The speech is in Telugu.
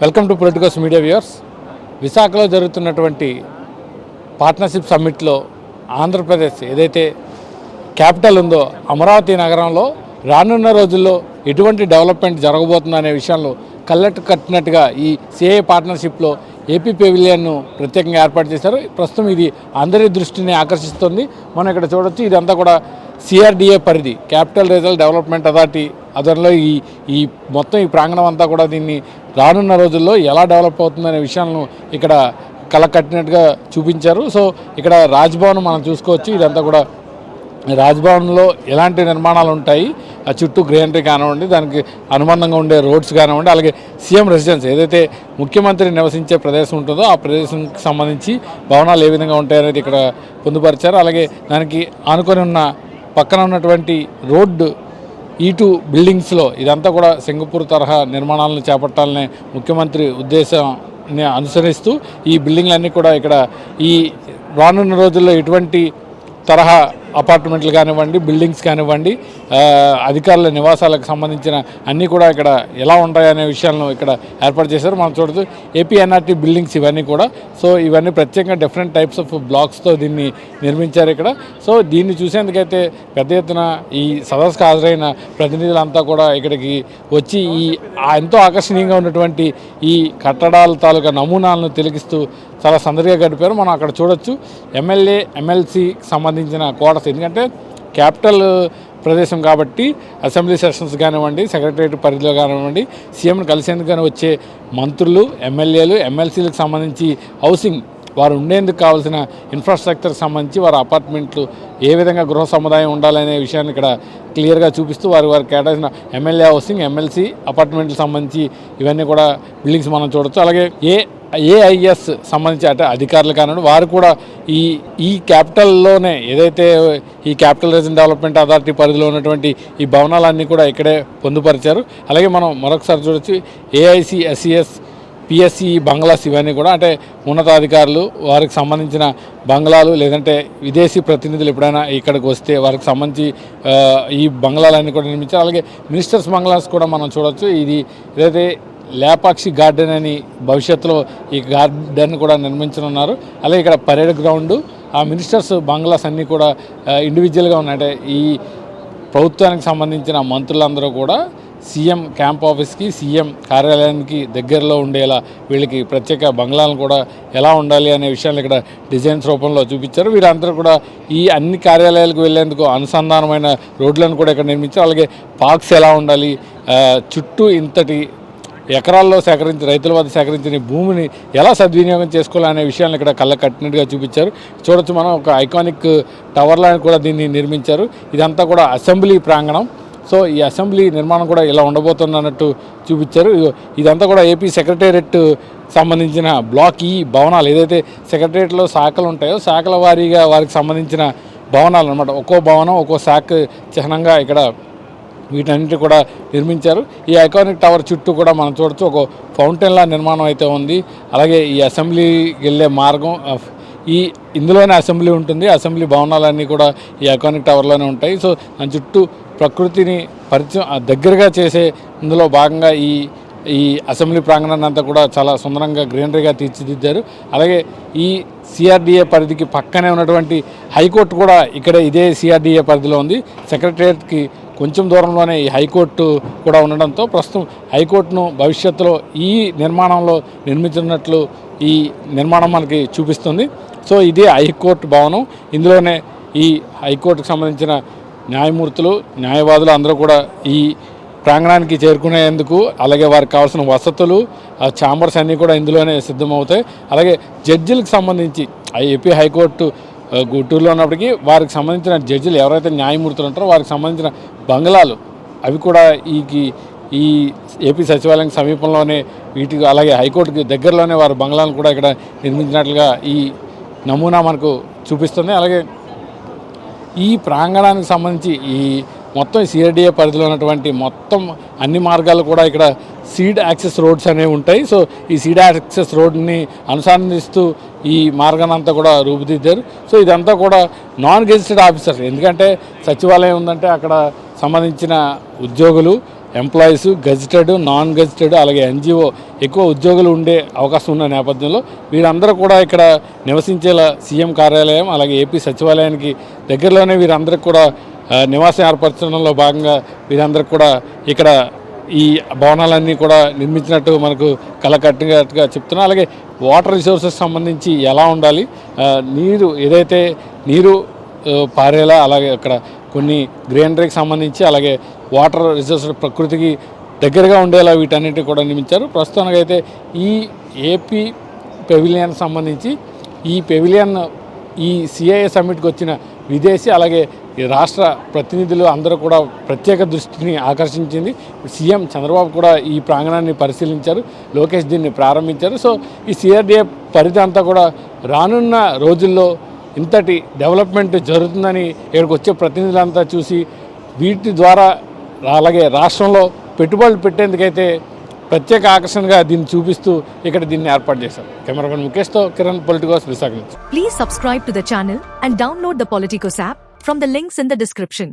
Welcome to politicals media viewers. విశాఖలో జరుగుతున్నటువంటి పార్ట్నర్షిప్ సమ్మిట్లో ఆంధ్రప్రదేశ్ ఏదైతే క్యాపిటల్ ఉందో అమరావతి నగరంలో రానున్న రోజుల్లో ఎటువంటి డెవలప్మెంట్ జరగబోతుందనే విషయంలో కళ్ళట్టు కట్టినట్టుగా ఈ సిఏ పార్ట్నర్షిప్లో ఏపీ పెవిలియన్ను ప్రత్యేకంగా ఏర్పాటు చేశారు. ప్రస్తుతం ఇది అందరి దృష్టిని ఆకర్షిస్తుంది. మనం ఇక్కడ చూడొచ్చు, ఇదంతా కూడా సిఆర్డిఏ పరిధి, క్యాపిటల్ రీజనల్ డెవలప్మెంట్ అథారిటీ అదనలో ఈ మొత్తం ఈ ప్రాంగణం అంతా కూడా దీన్ని రానున్న రోజుల్లో ఎలా డెవలప్ అవుతుందనే విషయాలను ఇక్కడ కళ్ళ కట్టినట్టుగా చూపించారు. సో ఇక్కడ రాజ్భవన్ మనం చూసుకోవచ్చు. ఇదంతా కూడా రాజ్భవన్లో ఎలాంటి నిర్మాణాలు ఉంటాయి, ఆ చుట్టూ గ్రీనరీ కానివ్వండి, దానికి అనుబంధంగా ఉండే రోడ్స్ కానివ్వండి, అలాగే సీఎం రెసిడెన్స్ ఏదైతే ముఖ్యమంత్రి నివసించే ప్రదేశం ఉంటుందో ఆ ప్రదేశంకి సంబంధించి భవనాలు ఏ విధంగా ఉంటాయనేది ఇక్కడ పొందుపరిచారు. అలాగే దానికి ఆనుకొని ఉన్న పక్కన ఉన్నటువంటి రోడ్డు E2 బిల్డింగ్స్లో ఇదంతా కూడా సింగపూర్ తరహా నిర్మాణాలను చేపట్టాలనే ముఖ్యమంత్రి ఉద్దేశాన్ని అనుసరిస్తూ ఈ బిల్డింగ్లన్నీ కూడా ఇక్కడ ఈ రానున్న రోజుల్లో ఎటువంటి తరహా అపార్ట్మెంట్లు కానివ్వండి, బిల్డింగ్స్ కానివ్వండి, అధికారుల నివాసాలకు సంబంధించిన అన్నీ కూడా ఇక్కడ ఎలా ఉంటాయనే విషయాలను ఇక్కడ ఏర్పాటు చేశారు. మనం చూడదు ఏపీఎన్ఆర్టీ బిల్డింగ్స్ ఇవన్నీ కూడా. సో ఇవన్నీ ప్రత్యేకంగా డిఫరెంట్ టైప్స్ ఆఫ్ బ్లాక్స్తో దీన్ని నిర్మించారు ఇక్కడ. సో దీన్ని చూసేందుకైతే పెద్ద ఎత్తున ఈ సదస్సుకు హాజరైన ప్రతినిధులంతా కూడా ఇక్కడికి వచ్చి ఈ ఎంతో ఆకర్షణీయంగా ఉన్నటువంటి ఈ కట్టడాల తాలూకా నమూనాలను తిలకిస్తూ చాలా సందడిగా గడిపారు. మనం అక్కడ చూడొచ్చు ఎమ్మెల్యే ఎమ్మెల్సీకి సంబంధించిన క్వార్టర్స్, ఎందుకంటే క్యాపిటల్ ప్రదేశం కాబట్టి అసెంబ్లీ సెషన్స్ కానివ్వండి, సెక్రటరియట్ పరిధిలో కానివ్వండి, సీఎంను కలిసేందుకు కానీ వచ్చే మంత్రులు, ఎమ్మెల్యేలు, ఎమ్మెల్సీలకు సంబంధించి హౌసింగ్, వారు ఉండేందుకు కావాల్సిన ఇన్ఫ్రాస్ట్రక్చర్కి సంబంధించి వారి అపార్ట్మెంట్లు ఏ విధంగా గృహ సముదాయం ఉండాలనే విషయాన్ని ఇక్కడ క్లియర్గా చూపిస్తూ వారికి కేటాయించిన ఎమ్మెల్యే హౌసింగ్, ఎమ్మెల్సీ అపార్ట్మెంట్లకు సంబంధించి ఇవన్నీ కూడా బిల్డింగ్స్ మనం చూడొచ్చు. అలాగే ఏఐఎస్ సంబంధించి అంటే అధికారులు కానివ్వండి, వారు కూడా ఈ క్యాపిటల్లోనే ఏదైతే ఈ క్యాపిటల్ రీజన్ డెవలప్మెంట్ అథారిటీ పరిధిలో ఉన్నటువంటి ఈ భవనాలన్నీ కూడా ఇక్కడే పొందుపరిచారు. అలాగే మనం మరొకసారి చూడొచ్చు ఏఐసి, ఎస్ఈఎస్, పిఎస్సి బంగ్లాస్ ఇవన్నీ కూడా అంటే ఉన్నతాధికారులు వారికి సంబంధించిన బంగ్లాలు, లేదంటే విదేశీ ప్రతినిధులు ఎప్పుడైనా ఇక్కడికి వస్తే వారికి సంబంధించి ఈ బంగ్లాలన్నీ కూడా నిర్మించారు. అలాగే మినిస్టర్స్ బంగ్లాస్ కూడా మనం చూడొచ్చు. ఇది ఏదైతే లేపాక్షి గార్డెన్ అని భవిష్యత్తులో ఈ గార్డెన్ కూడా నిర్మించనున్నారు. అలాగే ఇక్కడ పరేడ్ గ్రౌండు, ఆ మినిస్టర్స్ బంగ్లాస్ అన్నీ కూడా ఇండివిజువల్గా ఉన్నాయి. అంటే ఈ ప్రభుత్వానికి సంబంధించిన మంత్రులందరూ కూడా సీఎం క్యాంప్ ఆఫీస్కి, సీఎం కార్యాలయానికి దగ్గరలో ఉండేలా వీళ్ళకి ప్రత్యేక బంగ్లాలను కూడా ఎలా ఉండాలి అనే విషయాలు ఇక్కడ డిజైన్స్ రూపంలో చూపించారు. వీరందరూ కూడా ఈ అన్ని కార్యాలయాలకు వెళ్లేందుకు అనుసంధానమైన రోడ్లను కూడా ఇక్కడ నిర్మించారు. అలాగే పార్క్స్ ఎలా ఉండాలి, చుట్టూ ఇంతటి ఎకరాల్లో రైతుల వద్ద సేకరించిన భూమిని ఎలా సద్వినియోగం చేసుకోవాలనే విషయాన్ని ఇక్కడ కళ్ళ కట్టినట్టుగా చూపించారు. చూడొచ్చు మనం ఒక ఐకానిక్ టవర్లను కూడా దీన్ని నిర్మించారు. ఇదంతా కూడా అసెంబ్లీ ప్రాంగణం. సో ఈ అసెంబ్లీ నిర్మాణం కూడా ఇలా ఉండబోతున్నట్టు చూపించారు. ఇదంతా కూడా ఏపీ సెక్రటేరియట్ సంబంధించిన బ్లాక్ ఈ భవనాలు, ఏదైతే సెక్రటేరియట్లో శాఖలు ఉంటాయో శాఖల వారీగా వారికి సంబంధించిన భవనాలు అన్నమాట. ఒక్కో భవనం ఒక్కో శాఖ చిహ్నంగా ఇక్కడ వీటన్నిటి కూడా నిర్మించారు. ఈ ఐకానిక్ టవర్ చుట్టూ కూడా మనం చూడొచ్చు ఒక ఫౌంటైన్లా నిర్మాణం అయితే ఉంది. అలాగే ఈ అసెంబ్లీకి వెళ్ళే మార్గం ఇందులోనే అసెంబ్లీ ఉంటుంది. అసెంబ్లీ భవనాలన్నీ కూడా ఈ ఐకానిక్ టవర్లోనే ఉంటాయి. సో దాని చుట్టూ ప్రకృతిని పరిచయం దగ్గరగా చేసే ఇందులో భాగంగా ఈ అసెంబ్లీ ప్రాంగణాన్ని అంతా కూడా చాలా సుందరంగా గ్రీనరీగా తీర్చిదిద్దారు. అలాగే ఈ సిఆర్డిఏ పరిధికి పక్కనే ఉన్నటువంటి హైకోర్టు కూడా ఇక్కడ ఇదే సిఆర్డిఏ పరిధిలో ఉంది. సెక్రటరియట్కి కొంచెం దూరంలోనే ఈ హైకోర్టు కూడా ఉండడంతో ప్రస్తుతం హైకోర్టును భవిష్యత్తులో ఈ నిర్మాణంలో నిర్మించినట్లు ఈ నిర్మాణం మనకి చూపిస్తుంది. సో ఇదే హైకోర్టు భవనం. ఇందులోనే ఈ హైకోర్టుకు సంబంధించిన న్యాయమూర్తులు, న్యాయవాదులు అందరూ కూడా ఈ ప్రాంగణానికి చేరుకునేందుకు, అలాగే వారికి కావాల్సిన వసతులు, ఛాంబర్స్ అన్నీ కూడా ఇందులోనే సిద్ధమవుతాయి. అలాగే జడ్జిలకు సంబంధించి ఏపీ హైకోర్టు గుంటూరులో ఉన్నప్పటికీ వారికి సంబంధించిన జడ్జిలు ఎవరైతే న్యాయమూర్తులు ఉంటారో వారికి సంబంధించిన బంగ్లాలు అవి కూడా ఈ ఏపీ సచివాలయం సమీపంలోనే వీటికి, అలాగే హైకోర్టుకి దగ్గరలోనే వారి బంగ్లాలను కూడా ఇక్కడ నిర్మించినట్లుగా ఈ నమూనా మనకు చూపిస్తుంది. అలాగే ఈ ప్రాంగణానికి సంబంధించి ఈ మొత్తం సిఆర్డిఏ పరిధిలో ఉన్నటువంటి మొత్తం అన్ని మార్గాలు కూడా ఇక్కడ సీడ్ యాక్సెస్ రోడ్స్ అనేవి ఉంటాయి. సో ఈ సీడ్ యాక్సెస్ రోడ్ని అనుసంధిస్తూ ఈ మార్గాన్ని అంతా కూడా రూపుదిద్దారు. సో ఇదంతా కూడా నాన్ గెజిటెడ్ ఆఫీసర్స్, ఎందుకంటే సచివాలయం ఉందంటే అక్కడ సంబంధించిన ఉద్యోగులు, ఎంప్లాయీస్, గెజిటెడ్, నాన్ గెజిటెడ్, అలాగే ఎన్జిఓ ఎక్కువ ఉద్యోగులు ఉండే అవకాశం ఉన్న నేపథ్యంలో వీరందరూ కూడా ఇక్కడ నివసించేలా సీఎం కార్యాలయం అలాగే ఏపీ సచివాలయానికి దగ్గరలోనే వీరందరికీ కూడా నివాసం ఏర్పరచడంలో భాగంగా వీరందరికీ కూడా ఇక్కడ ఈ భవనాలన్నీ కూడా నిర్మించినట్టు మనకు కళ్ళకట్టుగా చెప్తున్నా. అలాగే వాటర్ రిసోర్సెస్ సంబంధించి ఎలా ఉండాలి, నీరు ఏదైతే నీరు పారేలా, అలాగే అక్కడ కొన్ని గ్రీనరీకి సంబంధించి అలాగే వాటర్ రిసోర్సెస్ ప్రకృతికి దగ్గరగా ఉండేలా వీటన్నిటిని కూడా నిర్మించారు. ప్రస్తుతానికి అయితే ఈ ఏపీ పెవిలియన్ సంబంధించి ఈ పెవిలియన్ ఈ సిఐఏ సమ్మిట్కి వచ్చిన విదేశీ అలాగే ఈ రాష్ట్ర ప్రతినిధులు అందరూ కూడా ప్రత్యేక దృష్టిని ఆకర్షించింది. సీఎం చంద్రబాబు కూడా ఈ ప్రాంగణాన్ని పరిశీలించారు, లోకేష్ దీన్ని ప్రారంభించారు. సో ఈ సిఆర్డీఏ పరిధి అంతా కూడా రానున్న రోజుల్లో ఇంతటి డెవలప్మెంట్ జరుగుతుందని ఇక్కడికి వచ్చే ప్రతినిధులంతా చూసి వీటి ద్వారా అలాగే రాష్ట్రంలో పెట్టుబడులు పెట్టేందుకైతే ప్రత్యేక ఆకర్షణగా దీన్ని చూపిస్తూ ఇక్కడ దీన్ని ఏర్పాటు చేశారు. కెమెరామెన్ ముఖేష్తో కిరణ్, పొలిటికోస్, విశాఖ నుంచి. Please subscribe to the channel and download the Politicos app from the links in the description.